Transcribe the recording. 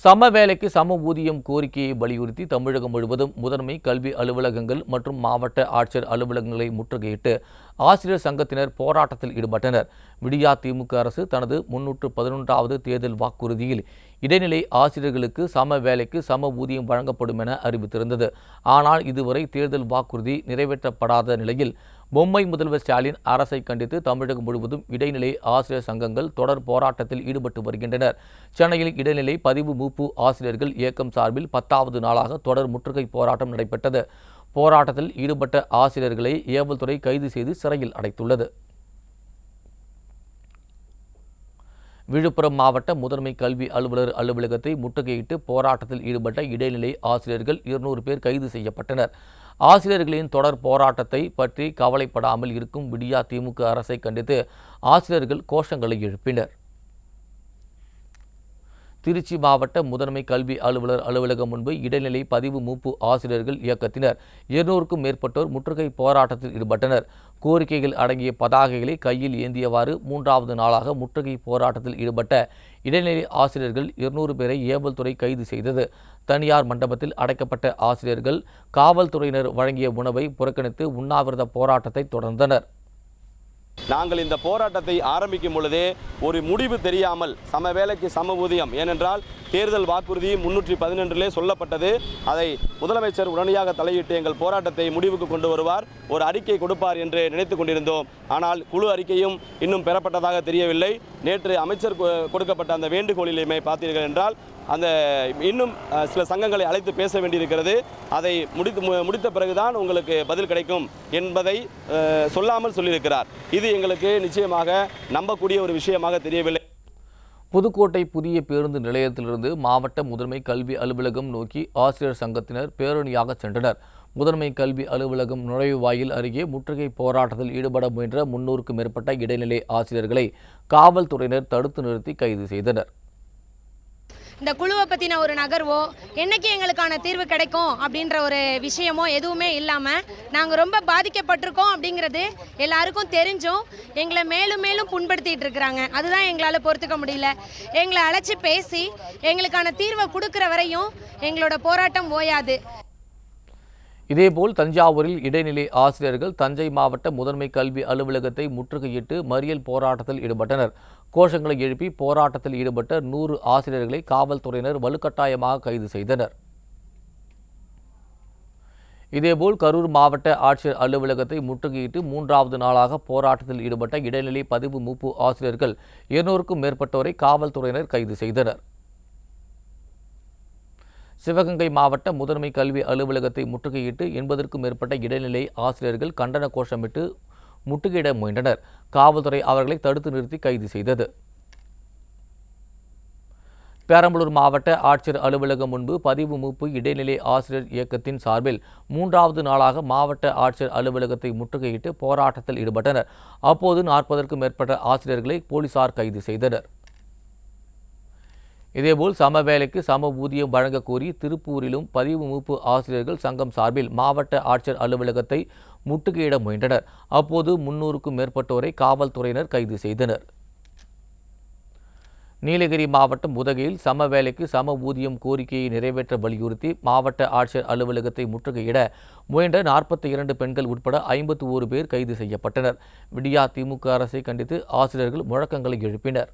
சம வேலைக்கு சம ஊதியம் கோரிக்கையை வலியுறுத்தி தமிழகம் முழுவதும் முதன்மை கல்வி அலுவலகங்கள் மற்றும் மாவட்ட ஆட்சியர் அலுவலகங்களை முற்றுகையிட்டு ஆசிரியர் சங்கத்தினர் போராட்டத்தில் ஈடுபட்டனர். விடியா திமுக அரசு தனது 311வது தேர்தல் வாக்குறுதியில் இடைநிலை ஆசிரியர்களுக்கு சம வேலைக்கு சம ஊதியம் வழங்கப்படும் என அறிவித்திருந்தது. ஆனால் இதுவரை தேர்தல் வாக்குறுதி நிறைவேற்றப்படாத நிலையில் பொம்மை முதல்வர் ஸ்டாலின் அரசை கண்டித்து தமிழகம் முழுவதும் இடைநிலை ஆசிரியர் சங்கங்கள் தொடர் போராட்டத்தில் ஈடுபட்டு வருகின்றனர். சென்னையில் இடைநிலை பதிவு மூப்பு ஆசிரியர்கள் இயக்கம் சார்பில் 10வது நாளாக தொடர் முற்றுகை போராட்டம் நடைபெற்றது. போராட்டத்தில் ஈடுபட்ட ஆசிரியர்களை ஏவல்துறை கைது செய்து சிறையில் அடைத்துள்ளது. விழுப்புரம் மாவட்ட முதன்மை கல்வி அலுவலர் அலுவலகத்தை முற்றுகையிட்டு போராட்டத்தில் ஈடுபட்ட இடைநிலை ஆசிரியர்கள் 200 பேர் கைது செய்யப்பட்டனர். ஆசிரியர்களின் தொடர் போராட்டத்தை பற்றி கவலைப்படாமல் இருக்கும் விடியா திமுக அரசை கண்டித்து ஆசிரியர்கள் கோஷங்களை எழுப்பினர். திருச்சி மாவட்ட முதன்மை கல்வி அலுவலர் அலுவலகம் முன்பு இடைநிலை பதிவு மூப்பு ஆசிரியர்கள் இயக்கத்தினர் 200க்கும் மேற்பட்டோர் முற்றுகை போராட்டத்தில் ஈடுபட்டனர். கோரிக்கைகள் அடங்கிய பதாகைகளை கையில் ஏந்தியவாறு 3வது நாளாக முற்றுகை போராட்டத்தில் ஈடுபட்ட இடைநிலை ஆசிரியர்கள் 200 பேரை ஏவல்துறை கைது செய்தது. தனியார் மண்டபத்தில் அடைக்கப்பட்ட ஆசிரியர்கள் காவல்துறையினர் வழங்கிய உணவை புறக்கணித்து உண்ணாவிரத போராட்டத்தை தொடர்ந்தனர். நாங்கள் இந்த போராட்டத்தை ஆரம்பிக்கும் பொழுதே ஒரு முடிவு தெரியாமல் சம வேலைக்கு சம ஊதியம், ஏனென்றால் தேர்தல் வாக்குறுதி 311 சொல்லப்பட்டது. அதை முதலமைச்சர் உடனடியாக தலையிட்டு எங்கள் போராட்டத்தை முடிவுக்கு கொண்டு வருவார், ஒரு அறிக்கை கொடுப்பார் என்று நினைத்து கொண்டிருந்தோம். ஆனால் குழு அறிக்கையும் இன்னும் பெறப்பட்டதாக தெரியவில்லை. நேற்று அமைச்சர் கொடுக்கப்பட்ட அந்த வேண்டுகோளிலுமே பார்த்தீர்கள் என்றால் அந்த இன்னும் சில சங்கங்களை அழைத்து பேச வேண்டியிருக்கிறது. அதை முடித்த பிறகுதான் உங்களுக்கு பதில் கிடைக்கும் என்பதை சொல்லாமல் சொல்லியிருக்கிறார். இது எங்களுக்கு நிச்சயமாக நம்பக்கூடிய ஒரு விஷயமாக தெரியவில்லை. புதுக்கோட்டை புதிய பேருந்து நிலையத்திலிருந்து மாவட்ட முதன்மை கல்வி அலுவலகம் நோக்கி ஆசிரியர் சங்கத்தினர் பேரணியாக சென்றனர். முதன்மை கல்வி அலுவலகம் நுழைவாயில் அருகே முற்றுகை போராட்டத்தில் ஈடுபட முயன்ற 300க்கும் மேற்பட்ட இடைநிலை ஆசிரியர்களை காவல்துறையினர் தடுத்து நிறுத்தி கைது செய்தனர். இந்த குழுவை பற்றின ஒரு நகர்வோ என்னைக்கு எங்களுக்கான தீர்வு கிடைக்கும் அப்படின்ற ஒரு விஷயமோ எதுவுமே இல்லாமல் நாங்கள் ரொம்ப பாதிக்கப்பட்டிருக்கோம் அப்படிங்கிறது எல்லாருக்கும் தெரிஞ்சும் எங்களை மேலும் மேலும் புண்படுத்திட்டு இருக்கிறாங்க. அதுதான் எங்களால் பொறுத்துக்க முடியல. எங்களை அழைச்சி பேசி எங்களுக்கான தீர்வை கொடுக்குற வரையும் எங்களோட போராட்டம் ஓயாது. இதேபோல் தஞ்சாவூரில் இடைநிலை ஆசிரியர்கள் தஞ்சை மாவட்ட முதன்மை கல்வி அலுவலகத்தை முற்றுகையிட்டு மறியல் போராட்டத்தில் ஈடுபட்டனர். கோஷங்களை எழுப்பி போராட்டத்தில் ஈடுபட்ட 100 ஆசிரியர்களை காவல்துறையினர் வலுக்கட்டாயமாக கைது செய்தனர். இதேபோல் கரூர் மாவட்ட ஆட்சியர் அலுவலகத்தை முற்றுகையிட்டு 3வது நாளாக போராட்டத்தில் ஈடுபட்ட இடைநிலை பதிவு மூப்பு ஆசிரியர்கள் 200க்கும் மேற்பட்டோரை காவல்துறையினர் கைது செய்தனர். சிவகங்கை மாவட்ட முதன்மை கல்வி அலுவலகத்தை முற்றுகையிட்டு 80க்கும் மேற்பட்ட இடைநிலை ஆசிரியர்கள் கண்டன கோஷமிட்டு முற்றுகையிட முயன்றனர். காவல்துறை அவர்களை தடுத்து நிறுத்தி கைது செய்தது. பெரம்பலூர் மாவட்ட ஆட்சியர் அலுவலகம் முன்பு பதிவு மூப்பு இடைநிலை ஆசிரியர் இயக்கத்தின் சார்பில் 3வது நாளாக மாவட்ட ஆட்சியர் அலுவலகத்தை முற்றுகையிட்டு போராட்டத்தில் ஈடுபட்டனர். அப்போது 40க்கும் மேற்பட்ட ஆசிரியர்களை போலீசார் கைது செய்தனர். இதேபோல் சம வேலைக்கு சம ஊதியம் வழங்க கோரி திருப்பூரிலும் பதிவு மூப்பு ஆசிரியர்கள் சங்கம் சார்பில் மாவட்ட ஆட்சியர் அலுவலகத்தை முற்றுகையிட முயன்றனர். அப்போது 300க்கும் மேற்பட்டோரை காவல்துறையினர் கைது செய்தனர். நீலகிரி மாவட்டம் உதகையில் சம வேலைக்கு சம ஊதியம் கோரிக்கையை நிறைவேற்ற வலியுறுத்தி மாவட்ட ஆட்சியர் அலுவலகத்தை முற்றுகையிட முயன்ற 42 பெண்கள் உட்பட 51 பேர் கைது செய்யப்பட்டனர். விடியா திமுக அரசை கண்டித்து ஆசிரியர்கள் முழக்கங்களை எழுப்பினர்.